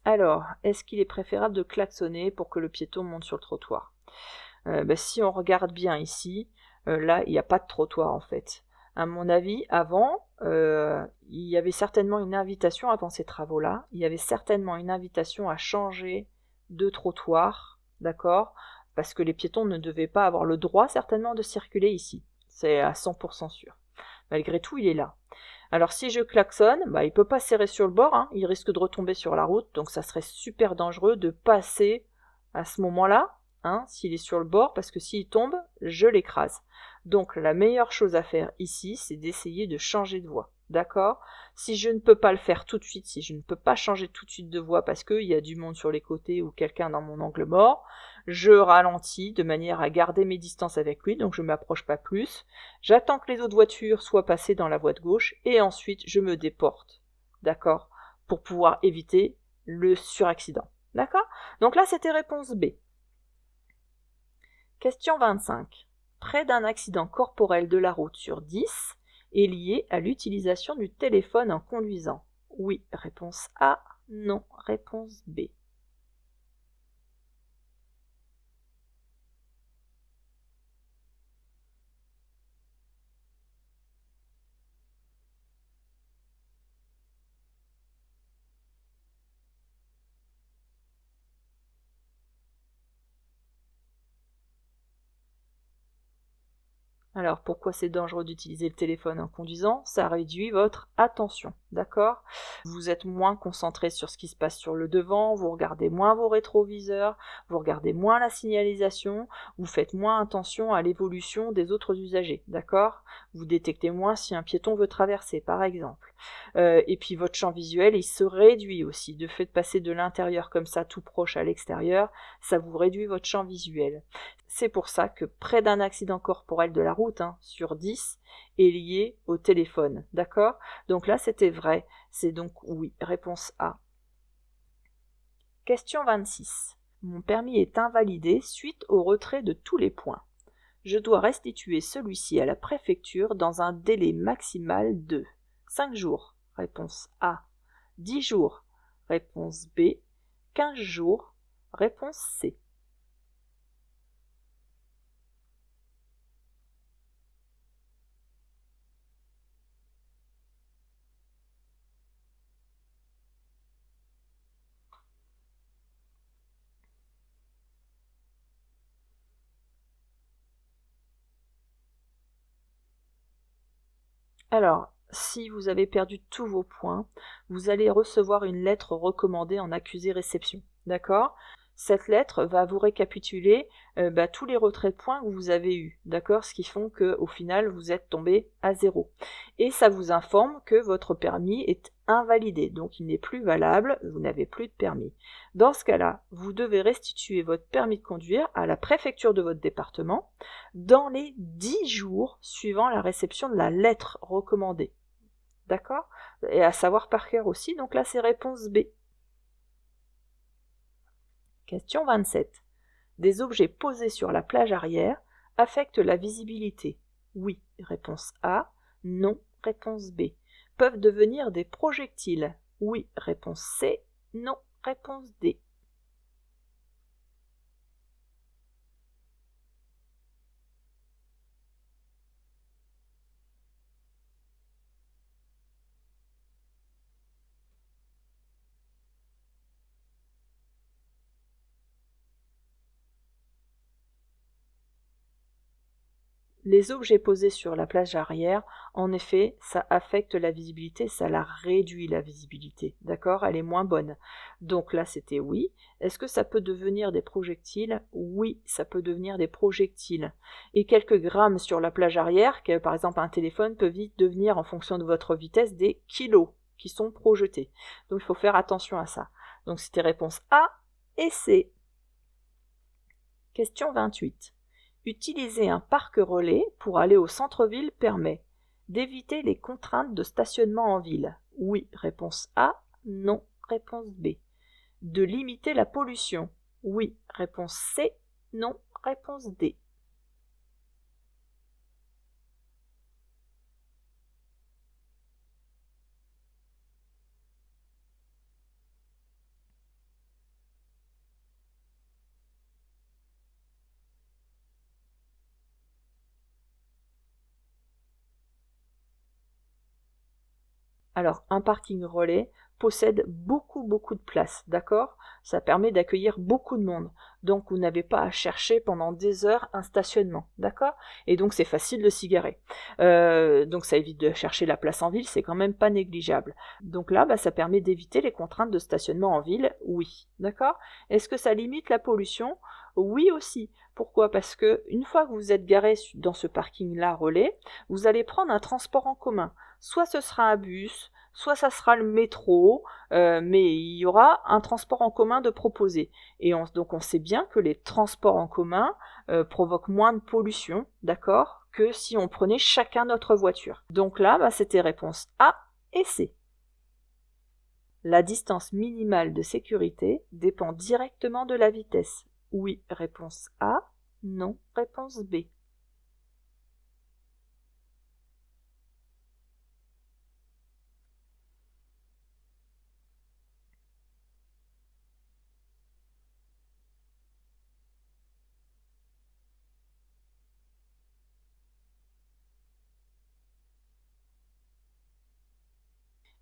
Alors, est-ce qu'il est préférable de klaxonner pour que le piéton monte sur le trottoir? Si on regarde bien ici, là, il n'y a pas de trottoir en fait. À mon avis, avant, il y avait certainement une invitation, avant ces travaux-là, il y avait certainement une invitation à changer de trottoir, d'accord? Parce que les piétons ne devaient pas avoir le droit certainement de circuler ici. C'est à 100% sûr. Malgré tout, il est là. Alors si je klaxonne, il ne peut pas serrer sur le bord, hein, il risque de retomber sur la route, donc ça serait super dangereux de passer à ce moment-là, hein, s'il est sur le bord, parce que s'il tombe, je l'écrase. Donc la meilleure chose à faire ici, c'est d'essayer de changer de voie. D'accord? Si je ne peux pas le faire tout de suite, si je ne peux pas changer tout de suite de voie parce qu'il y a du monde sur les côtés ou quelqu'un dans mon angle mort, je ralentis de manière à garder mes distances avec lui, donc je ne m'approche pas plus. J'attends que les autres voitures soient passées dans la voie de gauche et ensuite je me déporte. D'accord? Pour pouvoir éviter le suraccident. D'accord? Donc là, c'était réponse B. Question 25. Près d'un accident corporel de la route sur 10 est lié à l'utilisation du téléphone en conduisant. Oui, réponse A. Non, réponse B. Alors, pourquoi c'est dangereux d'utiliser le téléphone en conduisant? Ça réduit votre attention, d'accord? Vous êtes moins concentré sur ce qui se passe sur le devant, vous regardez moins vos rétroviseurs, vous regardez moins la signalisation, vous faites moins attention à l'évolution des autres usagers, d'accord? Vous détectez moins si un piéton veut traverser, par exemple. Et puis votre champ visuel, il se réduit aussi. De fait de passer de l'intérieur comme ça, tout proche à l'extérieur, ça vous réduit votre champ visuel. C'est pour ça que près d'un accident corporel de la route, sur 10, est lié au téléphone. D'accord? Donc là, c'était vrai. C'est donc oui. Réponse A. Question 26. Mon permis est invalidé suite au retrait de tous les points. Je dois restituer celui-ci à la préfecture dans un délai maximal de 5 jours. Réponse A. 10 jours. Réponse B. 15 jours. Réponse C. Alors, si vous avez perdu tous vos points, vous allez recevoir une lettre recommandée en accusé-réception. D'accord? Cette lettre va vous récapituler tous les retraits de points que vous avez eus. D'accord? Ce qui font qu'au final, vous êtes tombé à 0. Et ça vous informe que votre permis est invalidé. Donc, il n'est plus valable, vous n'avez plus de permis. Dans ce cas-là, vous devez restituer votre permis de conduire à la préfecture de votre département dans les 10 jours suivant la réception de la lettre recommandée. D'accord? Et à savoir par cœur aussi, donc là c'est réponse B. Question 27. Des objets posés sur la plage arrière affectent la visibilité. Oui, réponse A. Non, réponse B. Peuvent devenir des projectiles. Oui, réponse C. Non, réponse D. Les objets posés sur la plage arrière, en effet, ça affecte la visibilité, ça la réduit la visibilité, d'accord? Elle est moins bonne. Donc là, c'était oui. Est-ce que ça peut devenir des projectiles? Oui, ça peut devenir des projectiles. Et quelques grammes sur la plage arrière, que par exemple un téléphone peut vite devenir, en fonction de votre vitesse, des kilos qui sont projetés. Donc il faut faire attention à ça. Donc c'était réponse A et C. Question 28. Utiliser un parc relais pour aller au centre-ville permet d'éviter les contraintes de stationnement en ville. Oui, réponse A. Non, réponse B. De limiter la pollution. Oui, réponse C. Non, réponse D. Alors, un parking relais, possède beaucoup de place, d'accord? Ça permet d'accueillir beaucoup de monde. Donc vous n'avez pas à chercher pendant des heures un stationnement, d'accord? Et donc c'est facile de s'y garer. Donc ça évite de chercher la place en ville, c'est quand même pas négligeable. Donc là, ça permet d'éviter les contraintes de stationnement en ville, oui, d'accord? Est-ce que ça limite la pollution? Oui aussi. Pourquoi? Parce que une fois que vous êtes garé dans ce parking-là relais, vous allez prendre un transport en commun. Soit ce sera un bus, soit ça sera le métro, mais il y aura un transport en commun de proposé. Et donc on sait bien que les transports en commun provoquent moins de pollution, d'accord, que si on prenait chacun notre voiture. Donc là, c'était réponse A et C. La distance minimale de sécurité dépend directement de la vitesse. Oui, réponse A. Non, réponse B.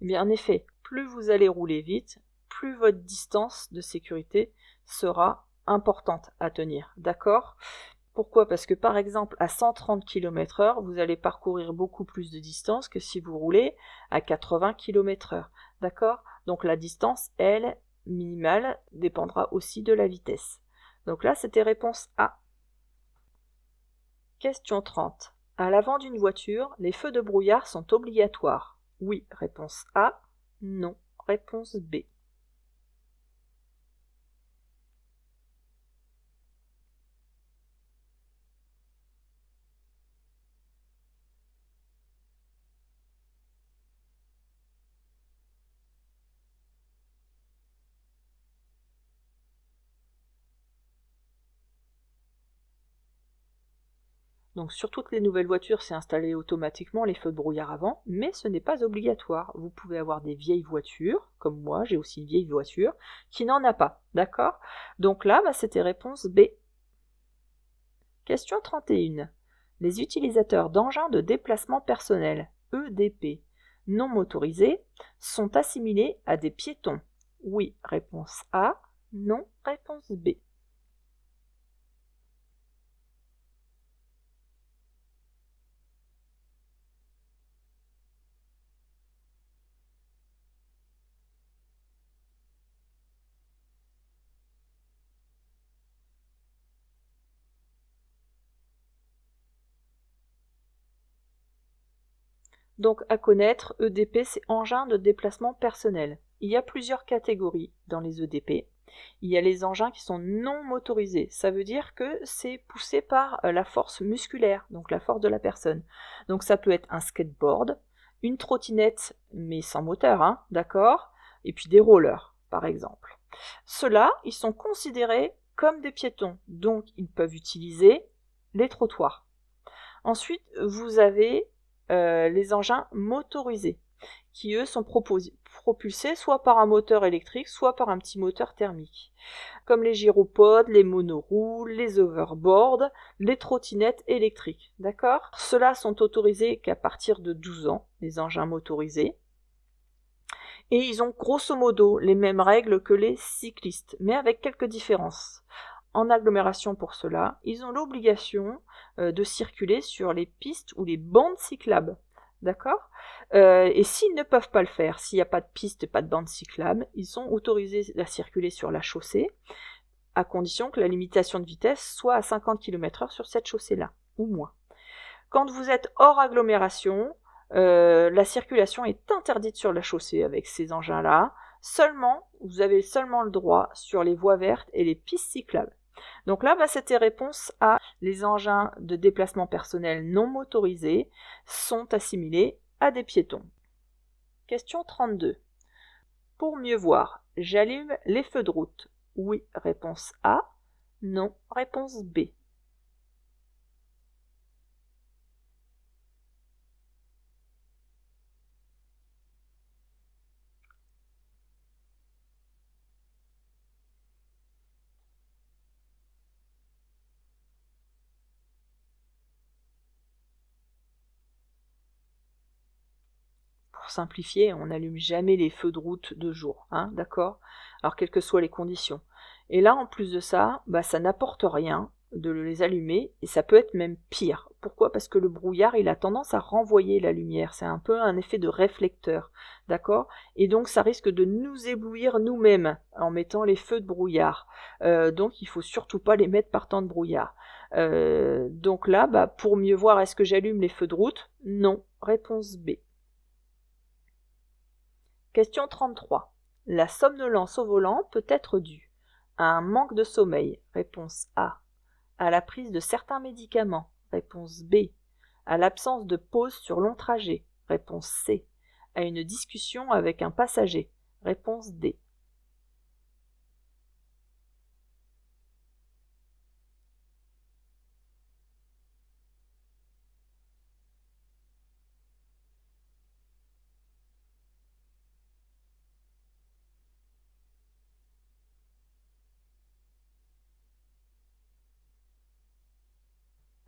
Eh bien, en effet, plus vous allez rouler vite, plus votre distance de sécurité sera importante à tenir, d'accord? Pourquoi? Parce que par exemple, à 130 km/h, vous allez parcourir beaucoup plus de distance que si vous roulez à 80 km/h, d'accord? Donc la distance, elle, minimale, dépendra aussi de la vitesse. Donc là, c'était réponse A. Question 30. À l'avant d'une voiture, les feux de brouillard sont obligatoires. Oui, réponse A. Non, réponse B. Donc sur toutes les nouvelles voitures, c'est installé automatiquement les feux de brouillard avant, mais ce n'est pas obligatoire. Vous pouvez avoir des vieilles voitures, comme moi, j'ai aussi une vieille voiture, qui n'en a pas, d'accord? Donc là, c'était réponse B. Question 31. Les utilisateurs d'engins de déplacement personnel, EDP, non motorisés, sont assimilés à des piétons. Oui, réponse A. Non, réponse B. Donc à connaître, EDP c'est engin de déplacement personnel. Il y a plusieurs catégories dans les EDP. Il y a les engins qui sont non motorisés. Ça veut dire que c'est poussé par la force musculaire, donc la force de la personne. Donc ça peut être un skateboard, une trottinette, mais sans moteur, hein, d'accord? Et puis des rollers, par exemple. Ceux-là, ils sont considérés comme des piétons, donc ils peuvent utiliser les trottoirs. Ensuite, vous avez les engins motorisés, qui eux sont propulsés soit par un moteur électrique, soit par un petit moteur thermique, comme les gyropodes, les monoroues, les overboards, les trottinettes électriques. D'accord? Ceux-là sont autorisés qu'à partir de 12 ans, les engins motorisés. Et ils ont grosso modo les mêmes règles que les cyclistes, mais avec quelques différences. En agglomération pour cela, ils ont l'obligation de circuler sur les pistes ou les bandes cyclables. D'accord? Et s'ils ne peuvent pas le faire, s'il n'y a pas de piste, pas de bande cyclable, ils sont autorisés à circuler sur la chaussée, à condition que la limitation de vitesse soit à 50 km/h sur cette chaussée-là, ou moins. Quand vous êtes hors agglomération, la circulation est interdite sur la chaussée avec ces engins-là. Vous avez seulement le droit sur les voies vertes et les pistes cyclables. Donc là, c'était réponse A. Les engins de déplacement personnel non motorisés sont assimilés à des piétons. Question 32. Pour mieux voir, j'allume les feux de route. Oui, réponse A. Non, réponse B. Pour pour simplifier, on n'allume jamais les feux de route de jour, hein, d'accord? Alors quelles que soient les conditions. Et là, en plus de ça, ça n'apporte rien de les allumer, et ça peut être même pire. Pourquoi? Parce que le brouillard, il a tendance à renvoyer la lumière, c'est un peu un effet de réflecteur, d'accord? Et donc ça risque de nous éblouir nous-mêmes en mettant les feux de brouillard. Donc il faut surtout pas les mettre par temps de brouillard. Donc là, pour mieux voir, est-ce que j'allume les feux de route? Non. Réponse B. Question 33. La somnolence au volant peut être due à un manque de sommeil. Réponse A. À la prise de certains médicaments. Réponse B. À l'absence de pause sur long trajet. Réponse C. À une discussion avec un passager. Réponse D.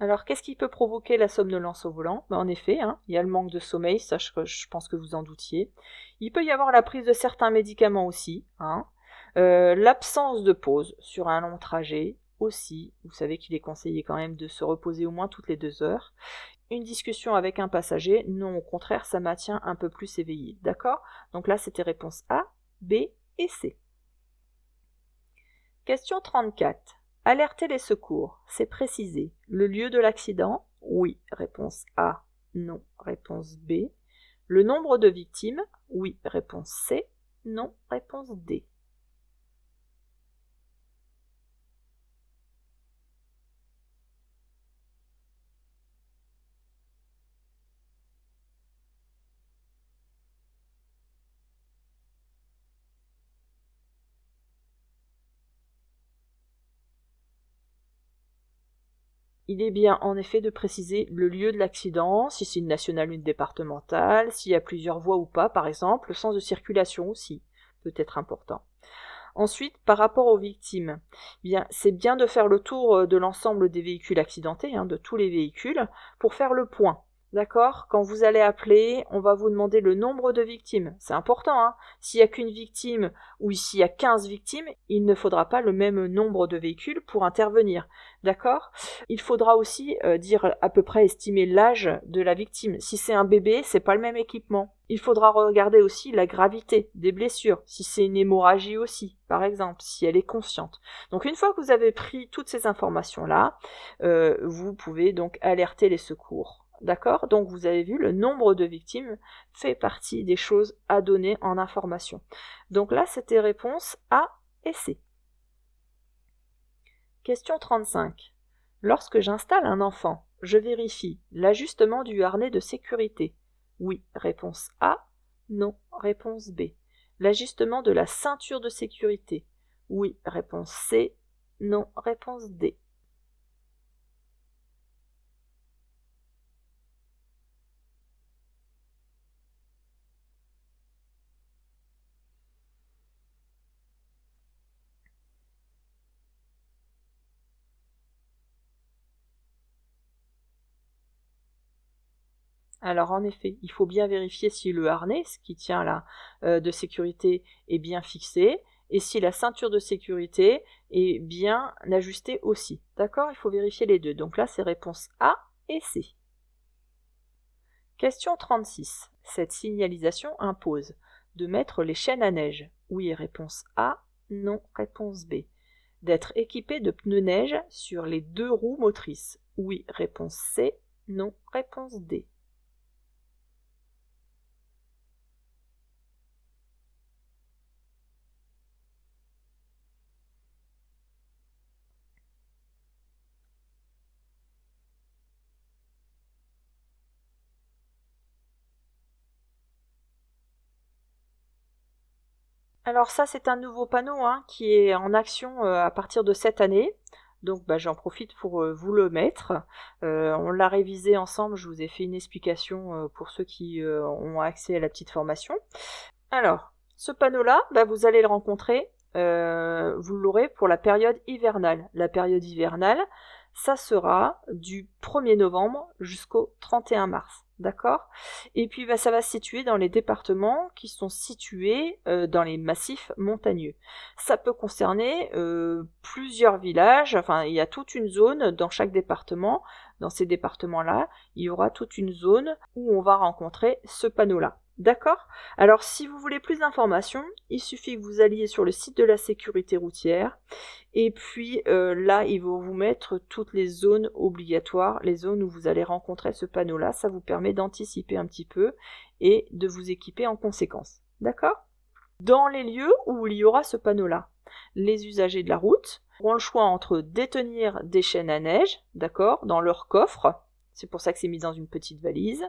Alors, qu'est-ce qui peut provoquer la somnolence au volant? En effet, il y a le manque de sommeil, ça je pense que vous en doutiez. Il peut y avoir la prise de certains médicaments aussi, l'absence de pause sur un long trajet aussi. Vous savez qu'il est conseillé quand même de se reposer au moins toutes les 2 heures. Une discussion avec un passager, non, au contraire, ça maintient un peu plus éveillé. D'accord? Donc là, c'était réponse A, B et C. Question 34. Alerter les secours, c'est préciser le lieu de l'accident? Oui, réponse A. Non, réponse B. Le nombre de victimes? Oui, réponse C. Non, réponse D. Il est bien en effet de préciser le lieu de l'accident, si c'est une nationale ou une départementale, s'il y a plusieurs voies ou pas, par exemple, le sens de circulation aussi peut être important. Ensuite, par rapport aux victimes, c'est bien de faire le tour de l'ensemble des véhicules accidentés, de tous les véhicules, pour faire le point. D'accord? Quand vous allez appeler, on va vous demander le nombre de victimes. C'est important, S'il n'y a qu'une victime ou s'il y a 15 victimes, il ne faudra pas le même nombre de véhicules pour intervenir. D'accord? Il faudra aussi dire à peu près estimer l'âge de la victime. Si c'est un bébé, c'est pas le même équipement. Il faudra regarder aussi la gravité des blessures, si c'est une hémorragie aussi, par exemple, si elle est consciente. Donc une fois que vous avez pris toutes ces informations-là, vous pouvez donc alerter les secours. D'accord? Donc vous avez vu, le nombre de victimes fait partie des choses à donner en information. Donc là, c'était réponse A et C. Question 35. Lorsque j'installe un enfant, je vérifie l'ajustement du harnais de sécurité. Oui, réponse A. Non, réponse B. L'ajustement de la ceinture de sécurité. Oui, réponse C. Non, réponse D. Alors en effet, il faut bien vérifier si le harnais, ce qui tient là, de sécurité, est bien fixé, et si la ceinture de sécurité est bien ajustée aussi. D'accord? Il faut vérifier les deux. Donc là, c'est réponse A et C. Question 36. Cette signalisation impose de mettre les chaînes à neige. Oui, réponse A. Non, réponse B. D'être équipé de pneus neige sur les 2 roues motrices. Oui, réponse C. Non, réponse D. Alors ça, c'est un nouveau panneau qui est en action à partir de cette année. Donc j'en profite pour vous le mettre. On l'a révisé ensemble, je vous ai fait une explication pour ceux qui ont accès à la petite formation. Alors, ce panneau-là, vous allez le rencontrer, vous l'aurez pour la période hivernale. La période hivernale, ça sera du 1er novembre jusqu'au 31 mars. d'accord? Et puis ça va se situer dans les départements qui sont situés dans les massifs montagneux. Ça peut concerner plusieurs villages, enfin il y a toute une zone dans chaque département. Dans ces départements-là, il y aura toute une zone où on va rencontrer ce panneau-là. D'accord? Alors si vous voulez plus d'informations, il suffit que vous alliez sur le site de la sécurité routière et puis là, ils vont vous mettre toutes les zones obligatoires, les zones où vous allez rencontrer ce panneau-là. Ça vous permet d'anticiper un petit peu et de vous équiper en conséquence. D'accord? Dans les lieux où il y aura ce panneau-là, les usagers de la route auront le choix entre détenir des chaînes à neige, d'accord, dans leur coffre. C'est pour ça que c'est mis dans une petite valise.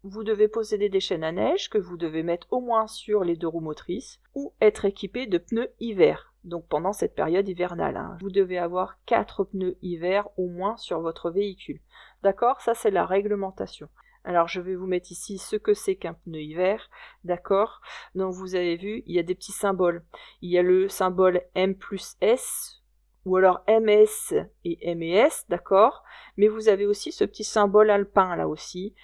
Vous devez posséder des chaînes à neige que vous devez mettre au moins sur les 2 roues motrices ou être équipé de pneus hiver. Donc pendant cette période hivernale, vous devez avoir 4 pneus hiver au moins sur votre véhicule. D'accord? Ça c'est la réglementation. Alors je vais vous mettre ici ce que c'est qu'un pneu hiver, d'accord? Donc vous avez vu, il y a des petits symboles. Il y a le symbole M+S ou alors MS et MES, d'accord? Mais vous avez aussi ce petit symbole alpin là aussi,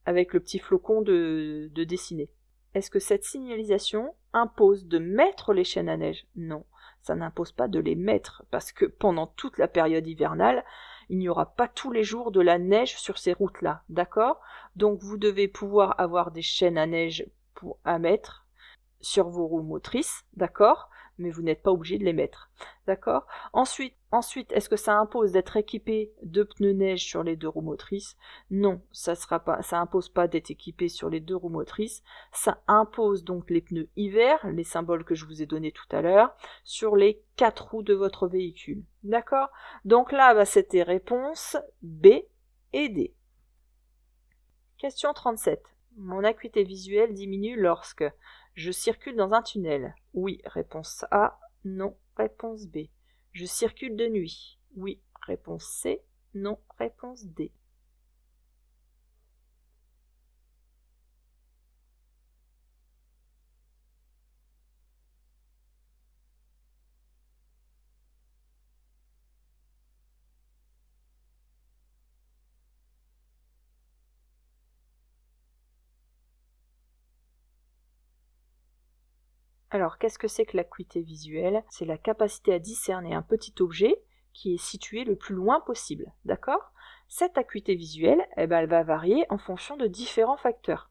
avec le petit flocon de dessiner. Est-ce que cette signalisation impose de mettre les chaînes à neige? Non, ça n'impose pas de les mettre, parce que pendant toute la période hivernale, il n'y aura pas tous les jours de la neige sur ces routes-là, d'accord? Donc vous devez pouvoir avoir des chaînes à neige à mettre sur vos roues motrices, d'accord? Mais vous n'êtes pas obligé de les mettre, d'accord? Ensuite, est-ce que ça impose d'être équipé de pneus neige sur les 2 roues motrices? Non, ça impose pas d'être équipé sur les 2 roues motrices. Ça impose donc les pneus hiver, les symboles que je vous ai donnés tout à l'heure, sur les 4 roues de votre véhicule, d'accord? Donc là, c'était réponse B et D. Question 37. Mon acuité visuelle diminue lorsque je circule dans un tunnel. Oui, réponse A. Non, réponse B. Je circule de nuit. Oui, réponse C. Non, réponse D. Alors, qu'est-ce que c'est que l'acuité visuelle? C'est la capacité à discerner un petit objet qui est situé le plus loin possible, d'accord? Cette acuité visuelle, elle va varier en fonction de différents facteurs.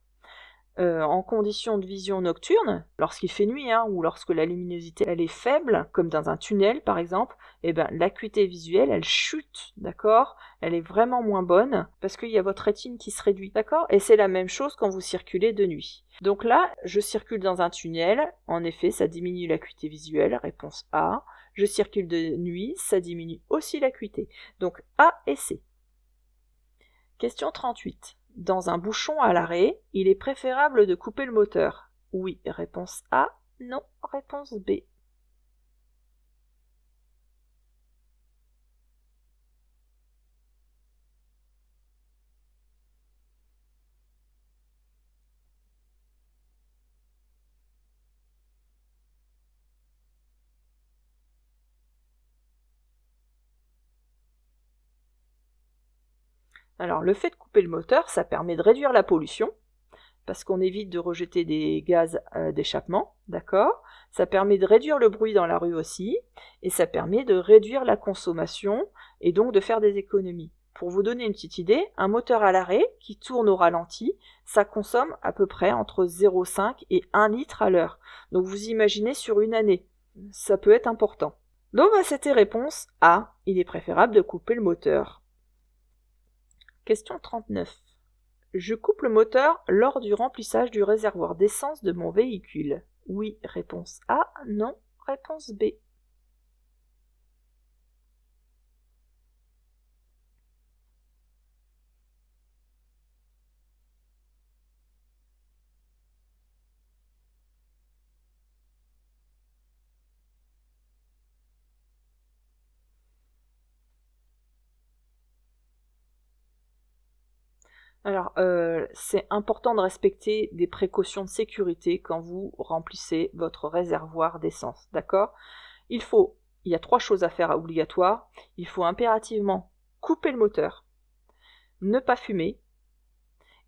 En conditions de vision nocturne, lorsqu'il fait nuit ou lorsque la luminosité elle est faible, comme dans un tunnel par exemple, l'acuité visuelle elle chute, d'accord? Elle est vraiment moins bonne parce qu'il y a votre rétine qui se réduit, d'accord? Et c'est la même chose quand vous circulez de nuit. Donc là, je circule dans un tunnel, en effet ça diminue l'acuité visuelle, réponse A. Je circule de nuit, ça diminue aussi l'acuité. Donc A et C. Question 38. Dans un bouchon à l'arrêt, il est préférable de couper le moteur. Oui, réponse A. Non, réponse B. Alors, le fait de couper le moteur, ça permet de réduire la pollution, parce qu'on évite de rejeter des gaz d'échappement, d'accord? Ça permet de réduire le bruit dans la rue aussi, et ça permet de réduire la consommation, et donc de faire des économies. Pour vous donner une petite idée, un moteur à l'arrêt qui tourne au ralenti, ça consomme à peu près entre 0,5 et 1 litre à l'heure. Donc vous imaginez sur une année, ça peut être important. Donc c'était réponse A, il est préférable de couper le moteur. Question 39. Je coupe le moteur lors du remplissage du réservoir d'essence de mon véhicule. Oui, réponse A. Non, réponse B. Alors, c'est important de respecter des précautions de sécurité quand vous remplissez votre réservoir d'essence, d'accord? Il y a 3 choses à faire obligatoires. Il faut impérativement couper le moteur, ne pas fumer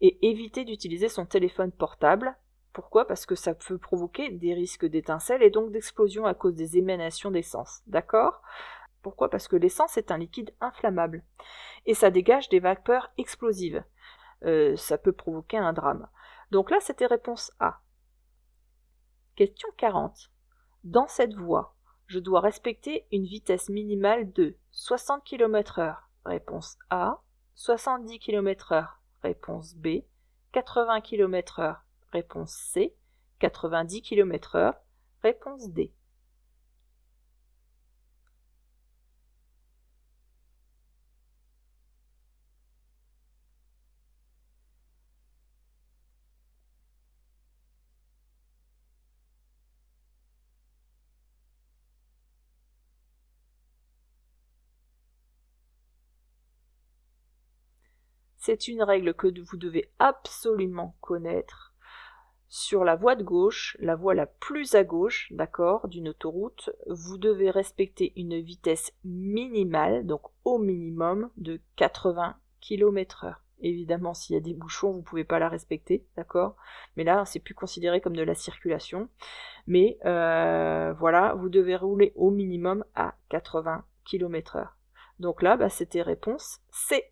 et éviter d'utiliser son téléphone portable. Pourquoi? Parce que ça peut provoquer des risques d'étincelles et donc d'explosion à cause des émanations d'essence. D'accord? Pourquoi? Parce que l'essence est un liquide inflammable et ça dégage des vapeurs explosives. Ça peut provoquer un drame. Donc là, c'était réponse A. Question 40. Dans cette voie, je dois respecter une vitesse minimale de 60 km/h. Réponse A. 70 km/h. Réponse B. 80 km/h. Réponse C. 90 km/h. Réponse D. C'est une règle que vous devez absolument connaître. Sur la voie de gauche, la voie la plus à gauche, d'accord, d'une autoroute, vous devez respecter une vitesse minimale, donc au minimum, de 80 km/h. Évidemment, s'il y a des bouchons, vous ne pouvez pas la respecter, d'accord? Mais là, c'est plus considéré comme de la circulation. Mais voilà, vous devez rouler au minimum à 80 km/h. Donc là, c'était réponse C.